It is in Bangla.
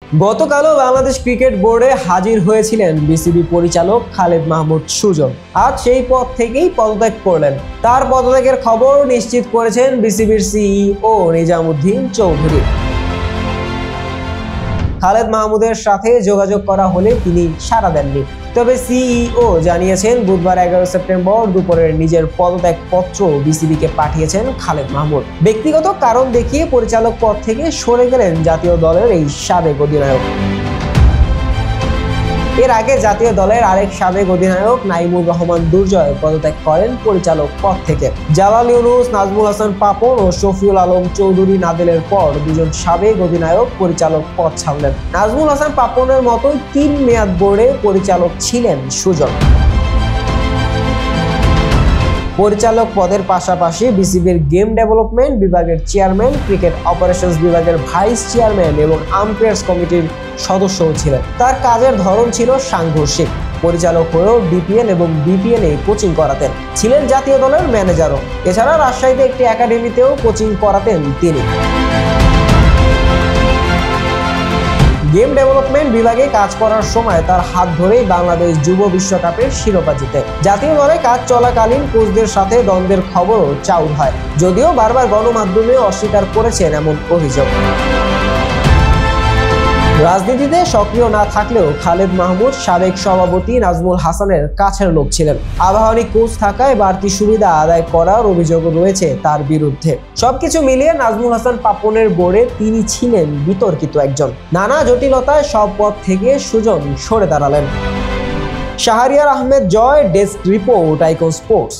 গতকালও বাংলাদেশ ক্রিকেট বোর্ডে হাজির হয়েছিলেন বিসিবি পরিচালক খালেদ মাহমুদ সুজন। আজ সেই পদ থেকেই পদত্যাগ করলেন। তার পদত্যাগের খবর নিশ্চিত করেছেন বিসিবির সিইও নিজামুদ্দিন চৌধুরী। খালেদ মাহমুদের সাথে যোগাযোগ করা হলে তিনি সাড়া দেননি। তবে সিইও জানিয়েছেন, বুধবার 11 সেপ্টেম্বর দুপুরে নিজের পদত্যাগ পত্র বিসিবিকে পাঠিয়েছেন খালেদ মাহমুদ। ব্যক্তিগত কারণ দেখিয়ে পরিচালক পদ থেকে সরে গেলেন জাতীয় দলের এই সাবেক অধিনায়ক। এর আগে জাতীয় দলের আরেক সাবেক অধিনায়ক নাইমুর রহমান দুর্জয় পদত্যাগ করেন পরিচালক পদ থেকে। জালাল ইউনুস, নাজমুল হাসান পাপন ও শফিউল আলম চৌধুরী নাদেলের পর দুজন সাবেক অধিনায়ক পরিচালক পদ ছাড়লেন। নাজমুল হাসান পাপনের মতোই 3 মেয়াদ বোর্ডে পরিচালক ছিলেন সুজন। পরিচালক পদের পাশাপাশি বিসিবির গেম ডেভেলপমেন্ট বিভাগের চেয়ারম্যান, ক্রিকেট অপারেশনস বিভাগের ভাইস চেয়ারম্যান এবং আম্পায়ার্স কমিটির সদস্যও ছিলেন। তার কাজের ধরন ছিল সাংঘর্ষিক। পরিচালক হয়েও ডিপিএল এবং বিপিএল এ কোচিং করাতেন। ছিলেন জাতীয় দলের ম্যানেজারও। এছাড়া রাজশাহীতে একটি একাডেমিতেও কোচিং করাতেন তিনি। গেম ডেভেলপমেন্ট বিভাগে কাজ করার সময় তার হাত ধরেই বাংলাদেশ যুব বিশ্বকাপের শিরোপা জিতে। জাতীয় দলে কাজ চলাকালীন কোচদের সাথে দ্বন্দ্বের খবরও চাউর হয়, যদিও বারবার গণমাধ্যমে অস্বীকার করেছেন এমন অভিযোগ। রাজনীতিতে সক্রিয় না থাকলেও খালেদ মাহমুদ সাবেক সভাপতি নাজমুল হাসানের কাছের লোক ছিলেন। আবাহনী কোচ থাকায় বাড়তি সুবিধা আদায় করার অভিযোগ রয়েছে তার বিরুদ্ধে। সবকিছু মিলিয়ে নাজমুল হাসান পাপনের বোর্ডে তিনি ছিলেন বিতর্কিত একজন। নানা জটিলতায় সব পদ থেকে সুজন সরে দাঁড়ালেন। শাহরিয়ার আহমেদ জয়, ডেস্ক রিপোর্ট, আইকন স্পোর্টস।